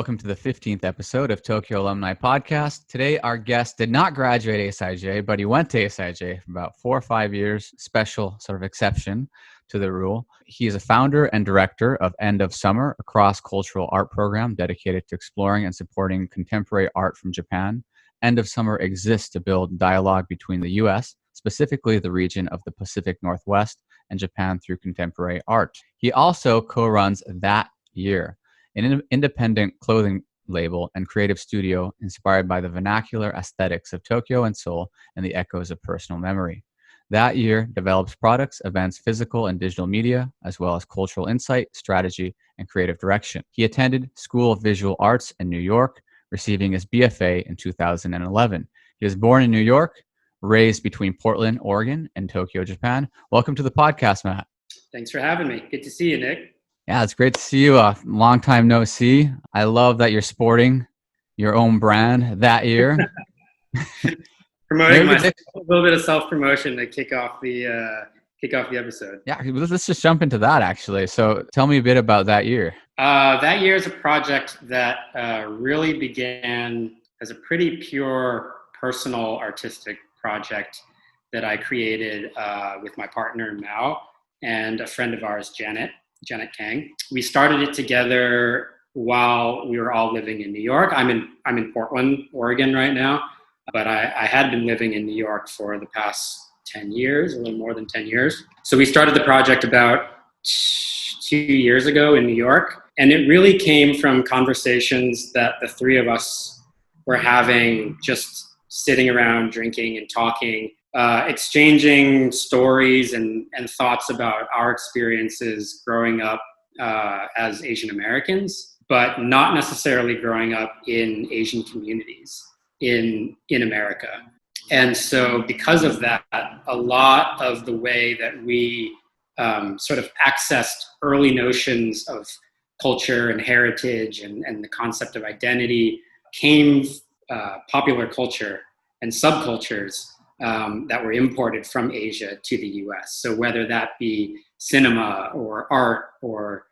Welcome to the 15th episode of Tokyo Alumni Podcast. Today, our guest did not graduate ASIJ, but he went to ASIJ for about 4 or 5 years, special sort of exception to the rule. He is a founder and director of End of Summer, a cross-cultural art program dedicated to exploring and supporting contemporary art from Japan. End of Summer exists to build dialogue between the U.S., specifically the region of the Pacific Northwest, and Japan through contemporary art. He also co-runs That Year, an independent clothing label and creative studio inspired by the vernacular aesthetics of Tokyo and Seoul and the echoes of personal memory. That Year develops products, events, physical and digital media, as well as cultural insight, strategy, and creative direction. He attended School of Visual Arts in New York, receiving his BFA in 2011. He was born in New York, raised between Portland, Oregon, and Tokyo, Japan. Welcome to the podcast, Matt. Thanks for having me. Good to see you, Nick. Yeah, it's great to see you. Long time no see. I love that you're sporting your own brand That Year. Promoting myself, a little bit of self-promotion to kick off the episode. Yeah, let's just jump into that, actually. So tell me a bit about That Year. That Year is a project that really began as a pretty pure personal artistic project that I created with my partner, Mao, and a friend of ours, Janet Kang. We started it together while we were all living in New York. I'm in Portland, Oregon right now, but I had been living in New York for the past 10 years, a little more than 10 years. So we started the project about 2 years ago in New York, and it really came from conversations that the three of us were having, just sitting around drinking and talking, exchanging stories and thoughts about our experiences growing up as Asian Americans, but not necessarily growing up in Asian communities in America. And so because of that, a lot of the way that we sort of accessed early notions of culture and heritage and the concept of identity came popular culture and subcultures that were imported from Asia to the US. So whether that be cinema or art or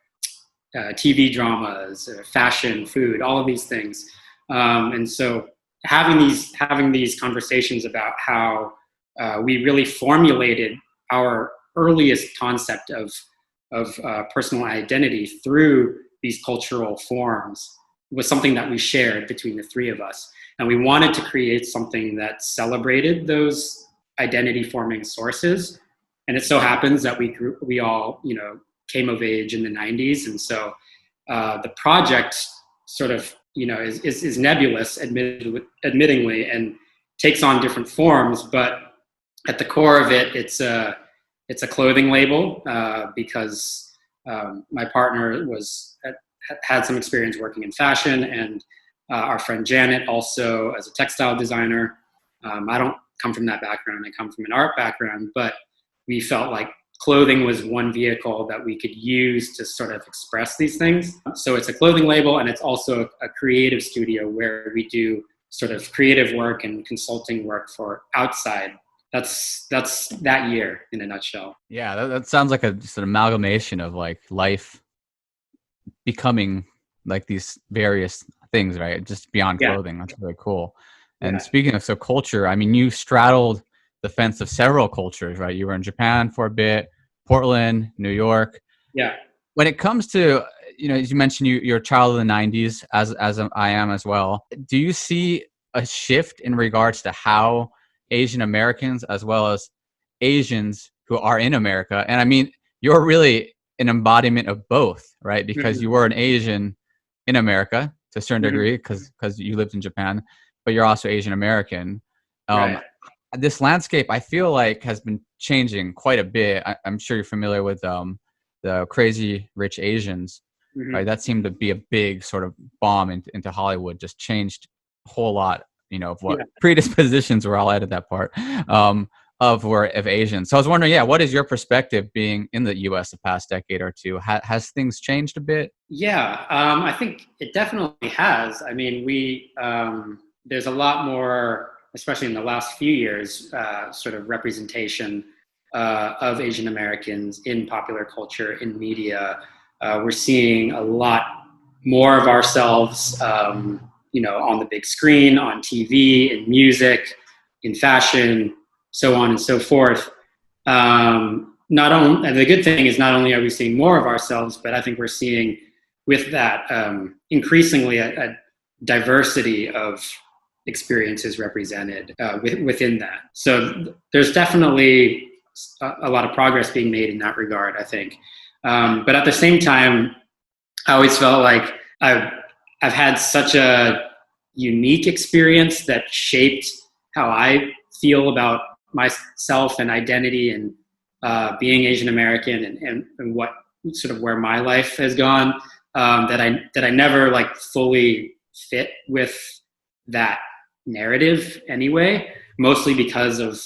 TV dramas, fashion, food, all of these things. And so having these conversations about how we really formulated our earliest concept of personal identity through these cultural forms was something that we shared between the three of us. And we wanted to create something that celebrated those identity forming sources. And it so happens that we all, came of age in the 90s. And so the project sort of, is nebulous, admittingly, and takes on different forms. But at the core of it, it's a clothing label because my partner had some experience working in fashion, and our friend Janet also as a textile designer. I don't come from that background. I come from an art background, but we felt like clothing was one vehicle that we could use to sort of express these things. So it's a clothing label, and it's also a creative studio where we do sort of creative work and consulting work for outside. That's That Year in a nutshell. Yeah, that sounds like just an amalgamation of like life becoming like these various things, right? Just beyond clothing. That's really cool. And speaking of culture, I mean, you straddled the fence of several cultures, right? You were in Japan for a bit, Portland, New York. Yeah. When it comes to, as you mentioned, you're a child of the 90s, as I am as well. Do you see a shift in regards to how Asian Americans, as well as Asians who are in America, and I mean, you're really an embodiment of both, right? Because you were an Asian in America to a certain degree, because you lived in Japan, but you're also Asian American. Right. This landscape, I feel like, has been changing quite a bit. I'm sure you're familiar with the Crazy Rich Asians, right? That seemed to be a big sort of bomb into Hollywood, just changed a whole lot, of what predispositions were. I'll edit that part. Of Asians. So I was wondering, what is your perspective being in the U.S. the past decade or two? Has things changed a bit? Yeah, I think it definitely has. I mean, there's a lot more, especially in the last few years, sort of representation of Asian Americans in popular culture, in media. We're seeing a lot more of ourselves, on the big screen, on TV, in music, in fashion, so on and so forth. Not only, the good thing is not only are we seeing more of ourselves, but I think we're seeing with that increasingly a diversity of experiences represented within that. So there's definitely a lot of progress being made in that regard, I think. But at the same time, I always felt like I've had such a unique experience that shaped how I feel about myself and identity and being Asian American and what sort of where my life has gone, that I never like fully fit with that narrative anyway, mostly because of,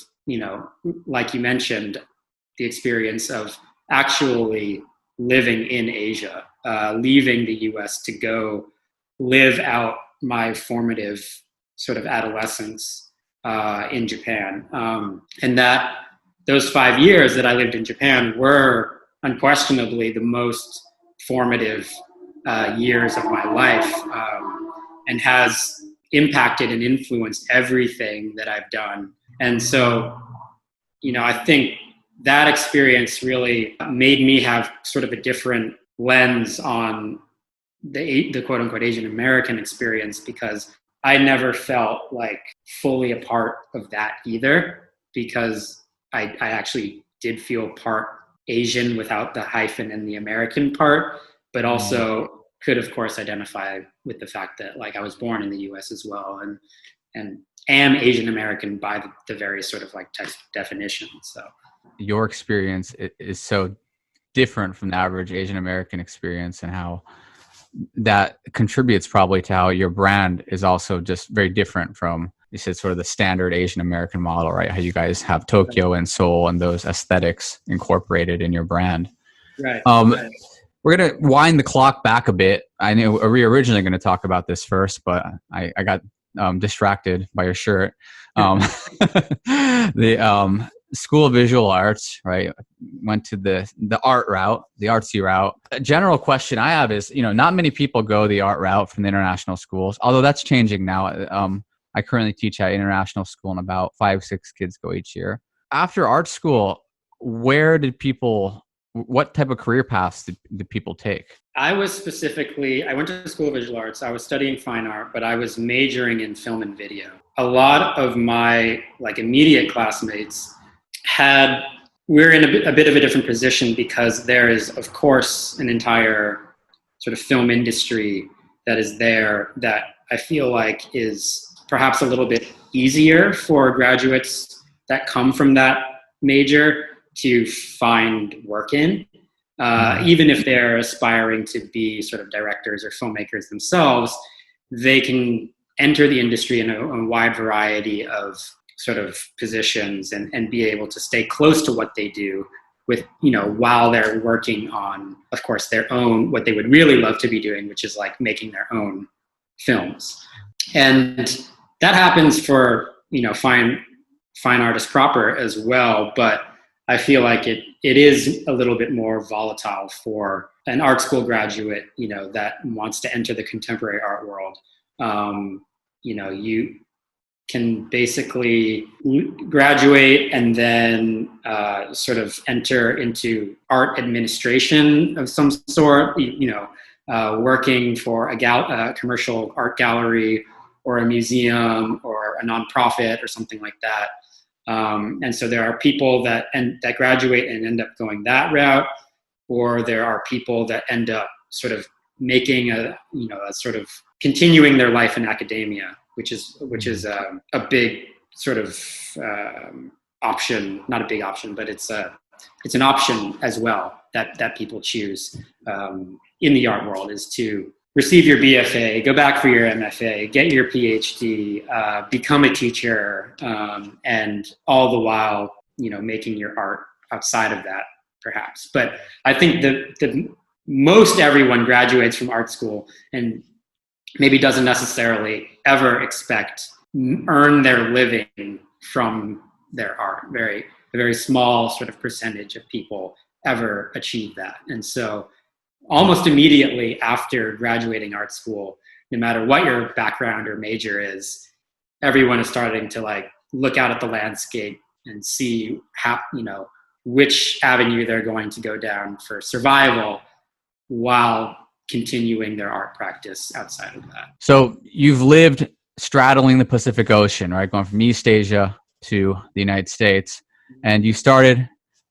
like you mentioned, the experience of actually living in Asia, leaving the US to go live out my formative sort of adolescence in Japan. And that those 5 years that I lived in Japan were unquestionably the most formative years of my life, and has impacted and influenced everything that I've done. And so, I think that experience really made me have sort of a different lens on the quote unquote Asian American experience, because I never felt like fully a part of that either, because I actually did feel part Asian without the hyphen and the American part, but also could of course identify with the fact that like I was born in the US as well, and am Asian American by the very sort of like text definition. So your experience is so different from the average Asian American experience, and how that contributes probably to how your brand is also just very different from, you said, sort of the standard Asian American model, right? How you guys have Tokyo and Seoul and those aesthetics incorporated in your brand. Right. We're going to wind the clock back a bit. I knew we were originally going to talk about this first, but I got distracted by your shirt. The School of Visual Arts, right? Went to the art route, the artsy route. A general question I have is, not many people go the art route from the international schools, although that's changing now. I currently teach at international school, and about 5-6 kids go each year. After art school, what type of career paths did people take? I went to School of Visual Arts. I was studying fine art, but I was majoring in film and video. A lot of my like immediate classmates we're in a bit of a different position, because there is, of course, an entire sort of film industry that is there that I feel like is perhaps a little bit easier for graduates that come from that major to find work in, even if they're aspiring to be sort of directors or filmmakers themselves. They can enter the industry in a wide variety of sort of positions and be able to stay close to what they do with, while they're working on, of course, their own, what they would really love to be doing, which is like making their own films. And that happens for, fine artists proper as well. But I feel like it is a little bit more volatile for an art school graduate, that wants to enter the contemporary art world. You can basically graduate and then sort of enter into art administration of some sort, working for a commercial art gallery or a museum or a nonprofit or something like that. And so there are people that graduate and end up going that route, or there are people that end up sort of making a sort of continuing their life in academia, which is a big sort of option, not a big option, but it's an option as well that people choose in the art world, is to receive your BFA, go back for your MFA, get your PhD, become a teacher, and all the while, making your art outside of that, perhaps. But I think the most everyone graduates from art school and maybe doesn't necessarily ever earn their living from their art. A very small sort of percentage of people ever achieve that. And so almost immediately after graduating art school, no matter what your background or major is, everyone is starting to like look out at the landscape and see how, which avenue they're going to go down for survival while continuing their art practice outside of that. So you've lived straddling the Pacific Ocean, right? Going from East Asia to the United States, and you started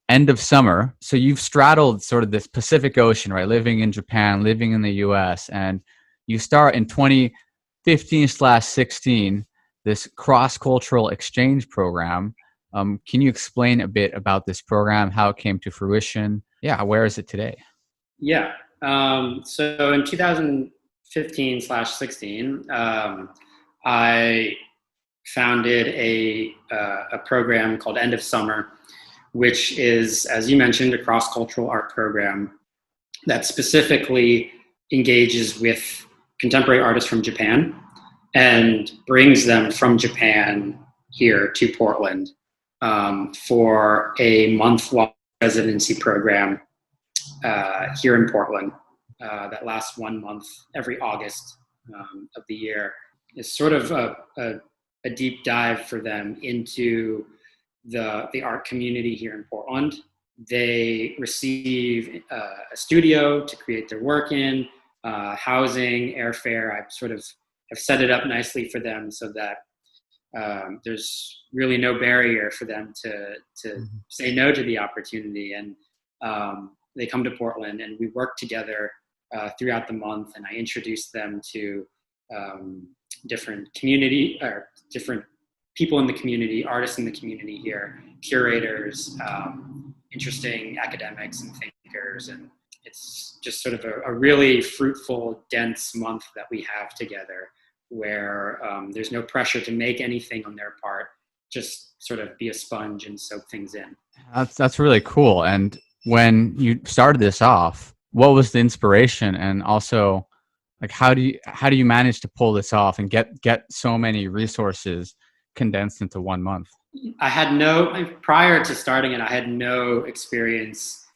end of summer. So you've straddled sort of this Pacific Ocean, right? Living in Japan, living in the US, and you start in 2015/16, this cross-cultural exchange program. Can you explain a bit about this program, how it came to fruition? Yeah, where is it today? Yeah. So in 2015/16, I founded a program called End of Summer, which is, as you mentioned, a cross-cultural art program that specifically engages with contemporary artists from Japan and brings them from Japan here to Portland for a month-long residency program here in Portland that lasts 1 month every August of the year. It's sort of a deep dive for them into the art community here in Portland. They receive a studio to create their work in, housing, airfare. I've sort of have set it up nicely for them so that there's really no barrier for them to say no to the opportunity. And they come to Portland and we work together throughout the month, and I introduce them to different community or different people in the community, artists in the community here, curators, interesting academics and thinkers. And it's just sort of a really fruitful, dense month that we have together where there's no pressure to make anything on their part, just sort of be a sponge and soak things in. That's really cool. And when you started this off, what was the inspiration? And also, like, how do you manage to pull this off and get so many resources condensed into 1 month? I had prior to starting it, I had no experience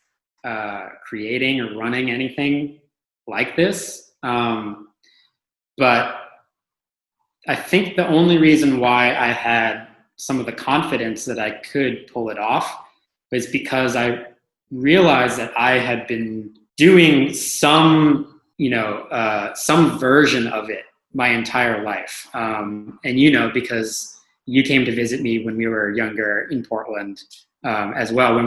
creating or running anything like this. But I think the only reason why I had some of the confidence that I could pull it off was because I realized that I had been doing some version of it my entire life. And, because you came to visit me when we were younger in Portland as well,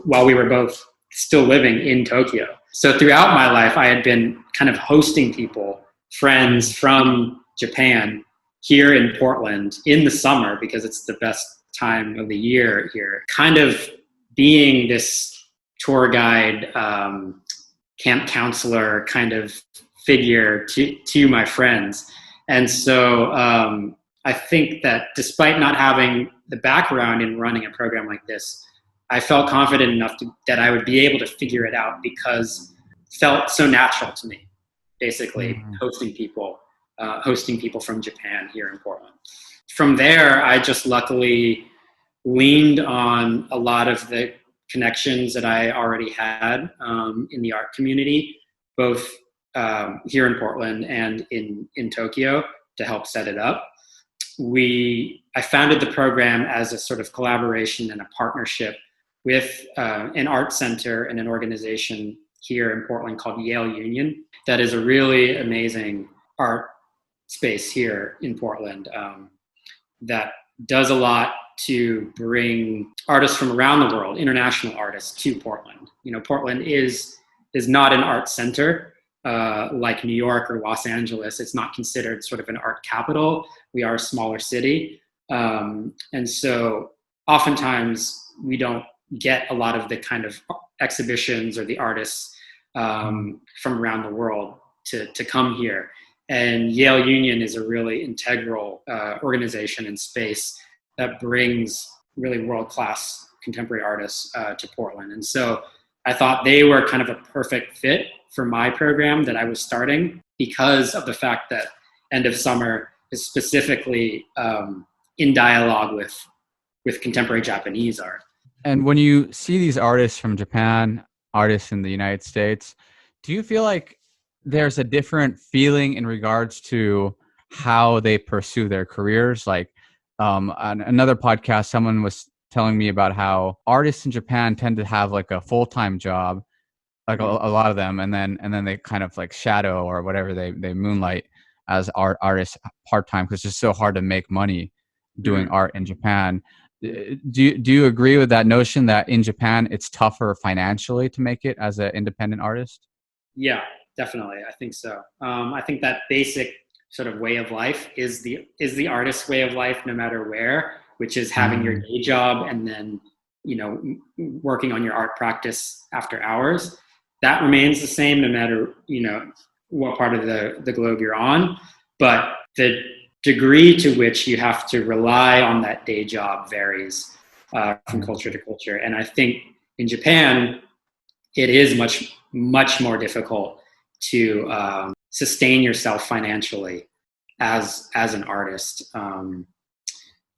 while we were both still living in Tokyo. So throughout my life, I had been kind of hosting people, friends from Japan here in Portland in the summer because it's the best time of the year here, kind of being this tour guide, camp counselor kind of figure to my friends. And so I think that despite not having the background in running a program like this, I felt confident enough that I would be able to figure it out because it felt so natural to me, basically hosting people from Japan here in Portland. From there, I just luckily leaned on a lot of the connections that I already had in the art community, both here in Portland and in Tokyo, to help set it up. I founded the program as a sort of collaboration and a partnership with an art center and an organization here in Portland called Yale Union. That is a really amazing art space here in Portland that does a lot to bring artists from around the world, international artists, to Portland. Portland is not an art center like New York or Los Angeles. It's not considered sort of an art capital. We are a smaller city. And so oftentimes we don't get a lot of the kind of exhibitions or the artists from around the world to come here. And Yale Union is a really integral organization and space that brings really world-class contemporary artists to Portland. And so I thought they were kind of a perfect fit for my program that I was starting because of the fact that End of Summer is specifically in dialogue with contemporary Japanese art. And when you see these artists from Japan, artists in the United States, Do you feel like there's a different feeling in regards to how they pursue their careers? Like on another podcast, someone was telling me about how artists in Japan tend to have like a full-time job, like a lot of them, and then they kind of like shadow or whatever, they moonlight as artists part-time because it's just so hard to make money doing art in Japan. Do you agree with that notion that in Japan it's tougher financially to make it as an independent artist? Yeah, definitely. I think so. I think that basic sort of way of life is the artist's way of life, no matter where, which is having your day job and then, working on your art practice after hours. That remains the same no matter, what part of the globe you're on. But the degree to which you have to rely on that day job varies from culture to culture. And I think in Japan, it is much, much more difficult to sustain yourself financially as an artist,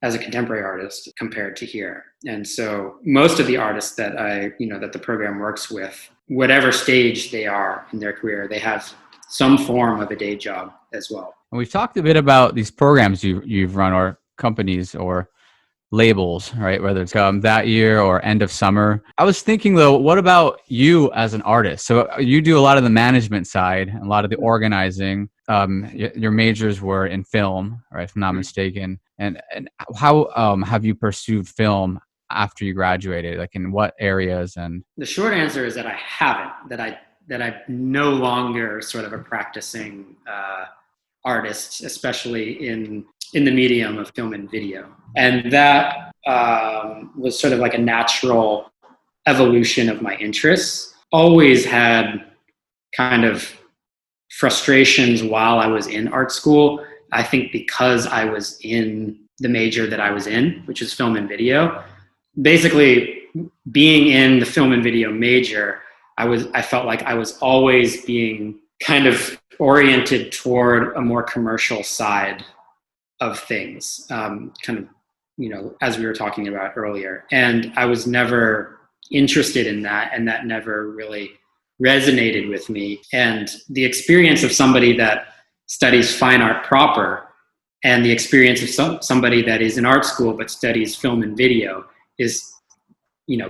as a contemporary artist compared to here. And so most of the artists that that the program works with, whatever stage they are in their career, they have some form of a day job as well. And we've talked a bit about these programs you've run, or companies or labels, right? Whether it's that year or end of summer. I was thinking though, what about you as an artist? So you do a lot of the management side, a lot of the organizing. Your majors were in film, right? If I'm not mistaken. And how have you pursued film after you graduated? Like in what areas? And the short answer is that I haven't. That I'm no longer sort of a practicing artist, especially in the medium of film and video. And that was sort of like a natural evolution of my interests. Always had kind of frustrations while I was in art school. I think because I was in the major that I was in, which is film and video. Basically, being in the film and video major, I felt like I was always being kind of oriented toward a more commercial side of things, kind of, as we were talking about earlier. And I was never interested in that, and that never really resonated with me. And the experience of somebody that studies fine art proper and the experience of somebody that is in art school but studies film and video is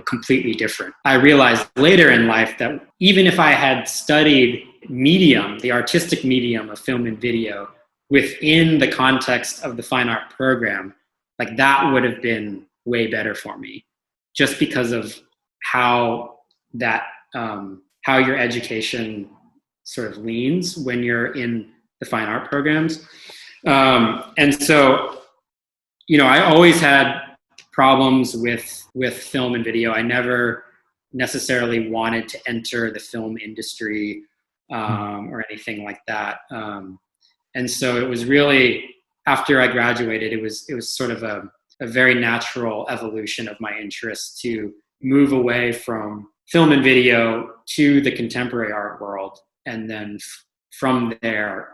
completely different. I realized later in life that even if I had studied the artistic medium of film and video within the context of the fine art program, like that would have been way better for me, just because of how your education sort of leans when you're in the fine art programs. And so, I always had problems with film and video. I never necessarily wanted to enter the film industry or anything like that. And so it was really, after I graduated, it was sort of a very natural evolution of my interest to move away from film and video to the contemporary art world. And then from there,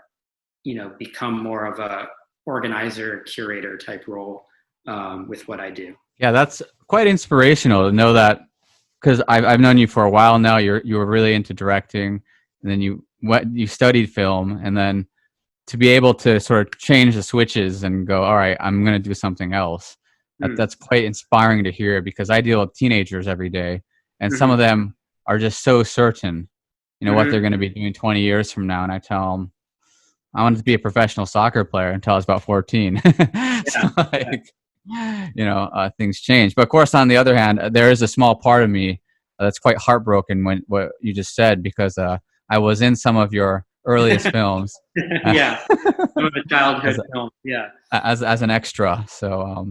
become more of a organizer, curator type role with what I do. Yeah, that's quite inspirational to know that, because I've known you for a while now. You were really into directing, and then you studied film, and then to be able to sort of change the switches and go, all right, I'm going to do something else. That's quite inspiring to hear, because I deal with teenagers every day, and some of them are just so certain, what they're going to be doing 20 years from now. And I tell them, I wanted to be a professional soccer player until I was about 14. Things change. But of course, on the other hand, there is a small part of me that's quite heartbroken when what you just said, because I was in some of your earliest films. Yeah, some of the childhood films. Yeah, as an extra. So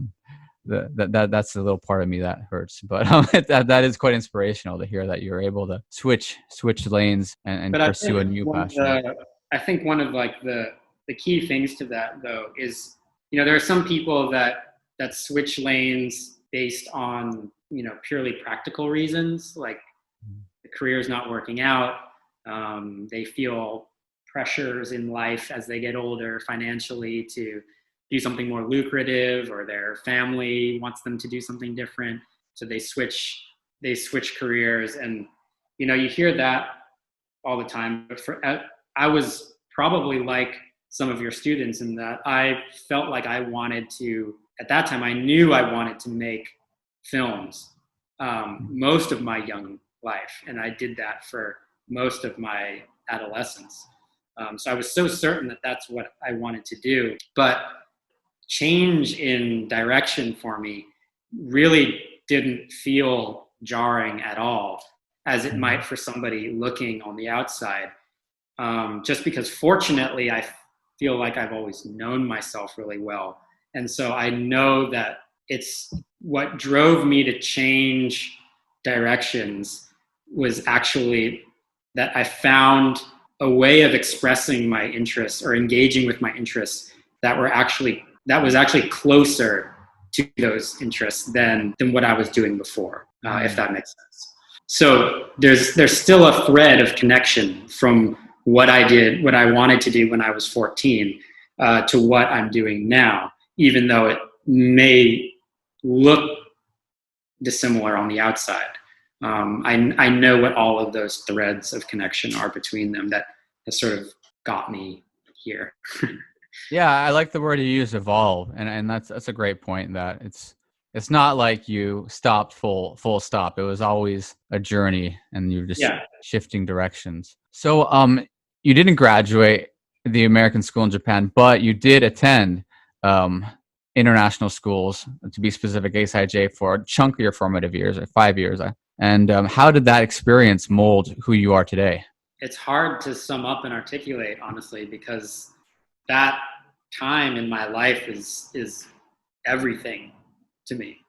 that's a little part of me that hurts. But that is quite inspirational to hear that you're able to switch lanes and pursue a new passion. I think one of like the key things to that though is, there are some people that switch lanes based on, purely practical reasons, like the career is not working out. They feel pressures in life as they get older financially to do something more lucrative, or their family wants them to do something different. So they switch careers, and, you hear that all the time. But I was probably like some of your students in that I felt like I wanted to, at that time, I knew I wanted to make films most of my young life. And I did that for most of my adolescence. So I was so certain that that's what I wanted to do. But change in direction for me really didn't feel jarring at all, as it might for somebody looking on the outside. Just because fortunately, I feel like I've always known myself really well. And so I know that it's what drove me to change directions was actually that I found a way of expressing my interests or engaging with my interests that was actually closer to those interests than what I was doing before, if that makes sense. So there's still a thread of connection from what I did, what I wanted to do when I was 14, to what I'm doing now, even though it may look dissimilar on the outside. I know what all of those threads of connection are between them that has sort of got me here. Yeah, I like the word you use, evolve, and that's a great point. That it's not like you stopped full stop. It was always a journey, and you're just shifting directions. So, you didn't graduate the American school in Japan, but you did attend international schools, to be specific, ASIJ, for a chunk of your formative years, or 5 years. And how did that experience mold who you are today? It's hard to sum up and articulate, honestly, because that time in my life is everything to me.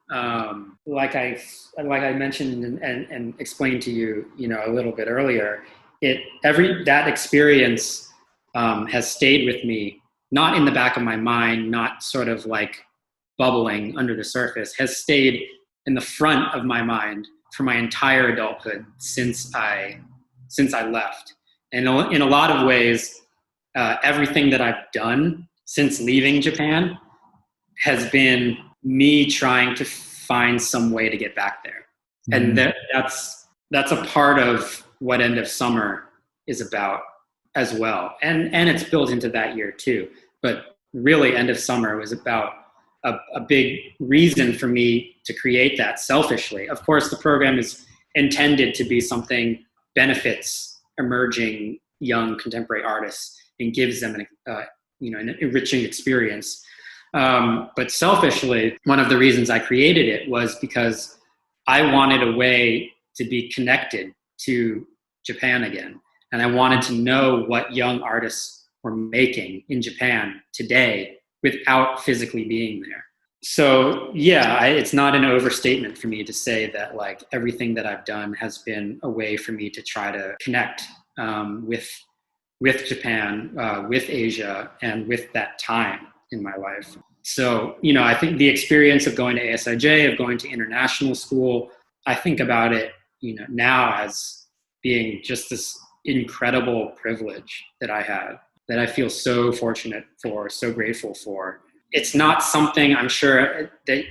Like I mentioned and explained to you, a little bit earlier, that experience has stayed with me, not in the back of my mind, not sort of like bubbling under the surface, has stayed in the front of my mind for my entire adulthood since I left. And in a lot of ways, everything that I've done since leaving Japan has been me trying to find some way to get back there. Mm-hmm. And that's a part of what End of Summer is about as well. And it's built into that year too. But really, End of Summer was about a big reason for me to create that selfishly. Of course, the program is intended to be something benefits emerging young contemporary artists and gives them an enriching experience. But selfishly, one of the reasons I created it was because I wanted a way to be connected to Japan again. And I wanted to know what young artists were making in Japan today without physically being there. So yeah, it's not an overstatement for me to say that like everything that I've done has been a way for me to try to connect with Japan, with Asia, and with that time in my life. So, I think the experience of going to ASIJ, of going to international school, I think about it, now as being just this incredible privilege that I had, that I feel so fortunate for, so grateful for. It's not something I'm sure that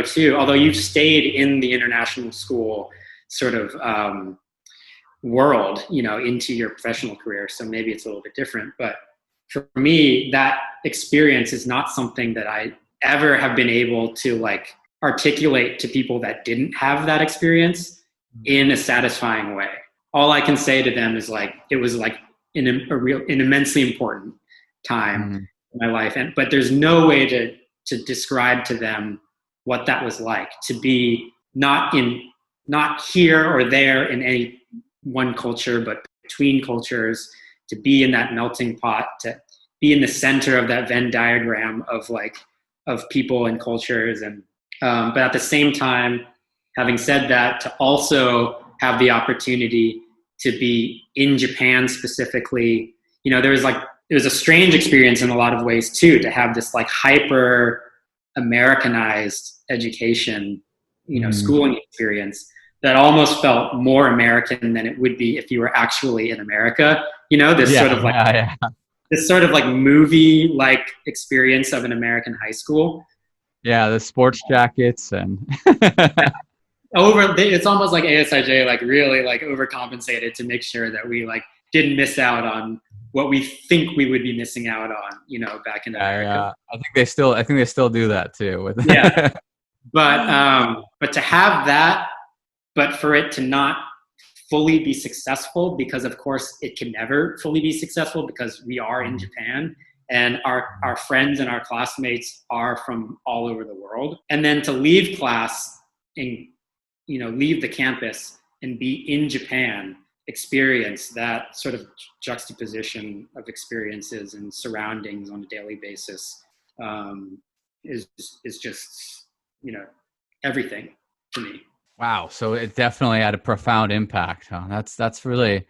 too, although you've stayed in the international school sort of world, into your professional career. So maybe it's a little bit different. But for me, that experience is not something that I ever have been able to like articulate to people that didn't have that experience in a satisfying way. All I can say to them is like, it was like an immensely important time in my life. But there's no way to describe to them what that was like to be not here or there in any one culture, but between cultures, to be in that melting pot, to be in the center of that Venn diagram of people and cultures. And, but at the same time, having said that, to also have the opportunity to be in Japan specifically, it was a strange experience in a lot of ways too, to have this like hyper Americanized education, schooling experience that almost felt more American than it would be if you were actually in America. This sort of like movie like experience of an American high school. Yeah, the sports jackets and it's almost like ASIJ like really like overcompensated to make sure that we like didn't miss out on what we think we would be missing out on, you know, back in America. I think they still do that too. Yeah. But to have that, but for it to not fully be successful, because of course it can never fully be successful because we are in Japan and our friends and our classmates are from all over the world. And then to leave class and, you know, leave the campus and be in Japan, experience that sort of juxtaposition of experiences and surroundings on a daily basis is just, you know, everything to me. Wow. So it definitely had a profound impact. Huh? That's really,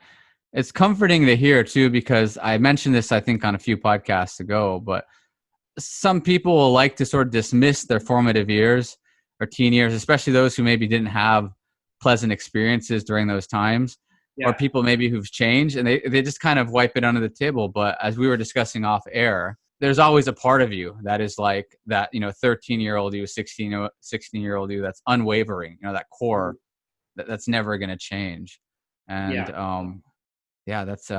it's comforting to hear too, because I mentioned this, I think, on a few podcasts ago, but some people will like to sort of dismiss their formative years or teen years, especially those who maybe didn't have pleasant experiences during those times, or people maybe who've changed, and they just kind of wipe it under the table. But as we were discussing off air, there's always a part of you that is like that, you know, 13-year-old you, 16-year-old you, that's unwavering, you know, that core that's never going to change. And that's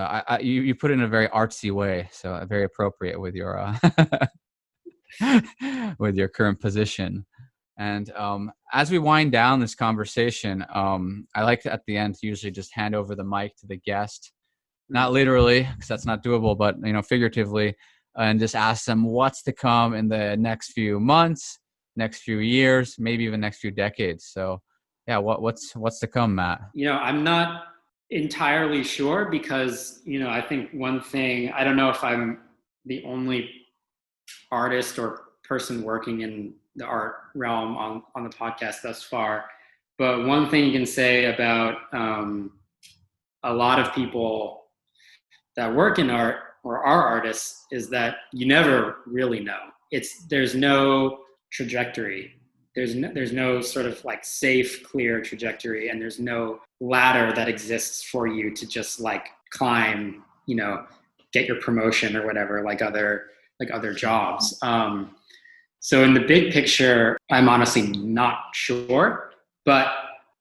you put it in a very artsy way, so very appropriate with your with your current position. And as we wind down this conversation, I like to, at the end, usually just hand over the mic to the guest, not literally, because that's not doable, but, you know, figuratively, and just ask them what's to come in the next few months, next few years, maybe even next few decades. So, yeah, what's to come, Matt? You know, I'm not entirely sure because, you know, I think one thing, I don't know if I'm the only artist or person working in the art realm on the podcast thus far, but one thing you can say about a lot of people that work in art or are artists is that you never really know. There's no trajectory. There's no sort of like safe, clear trajectory, and there's no ladder that exists for you to just like climb, you know, get your promotion or whatever, like other jobs. So in the big picture, I'm honestly not sure, but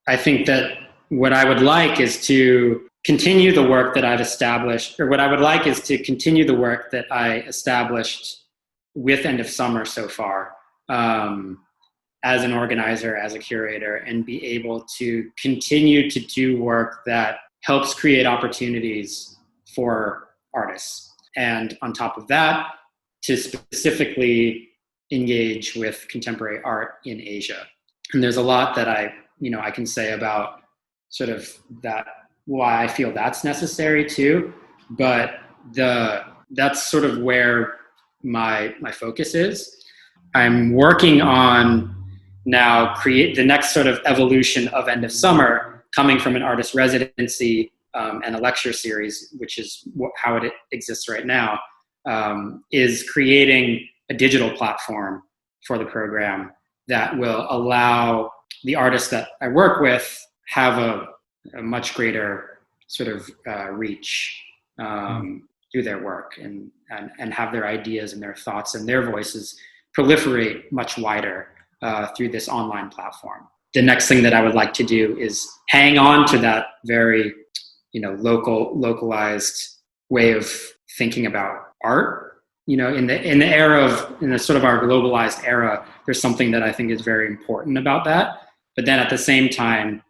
I think that what I would like is to continue the work that I've established, or what I would like is to continue the work that I established with End of Summer so far, as an organizer, as a curator, and be able to continue to do work that helps create opportunities for artists. And on top of that, to specifically engage with contemporary art in Asia. And there's a lot that I can say about sort of that, why I feel that's necessary too, but that's sort of where my focus is. I'm working on now create the next sort of evolution of End of Summer, coming from an artist residency and a lecture series, which is how it exists right now, is creating a digital platform for the program that will allow the artists that I work with have a much greater sort of reach through their work and have their ideas and their thoughts and their voices proliferate much wider through this online platform. The next thing that I would like to do is hang on to that very, you know, localized way of thinking about art. You know, in the sort of our globalized era, there's something that I think is very important about that. But then at the same time,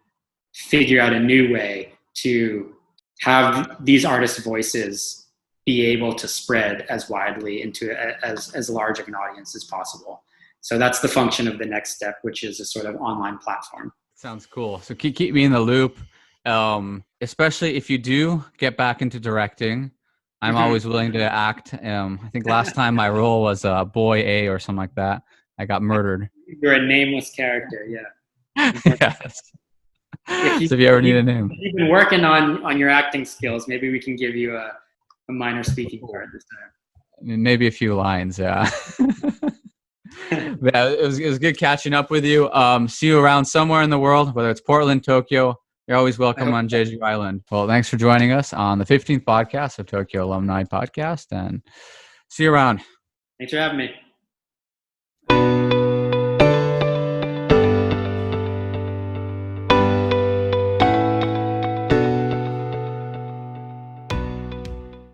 figure out a new way to have these artists' voices be able to spread as widely into as large of an audience as possible. So that's the function of the next step, which is a sort of online platform. Sounds cool. So keep me in the loop, especially if you do get back into directing. I'm always willing to act. I think last time my role was Boy A or something like that. I got murdered. You're a nameless character, yeah. Yes. So if you ever need a name. If you've been working on your acting skills, maybe we can give you a minor speaking part this time. Maybe a few lines, yeah. Yeah, it was good catching up with you. See you around somewhere in the world, whether it's Portland, Tokyo. You're always welcome on Jeju Island. Well, thanks for joining us on the 15th podcast of Tokyo Alumni Podcast, and see you around. Thanks for having me.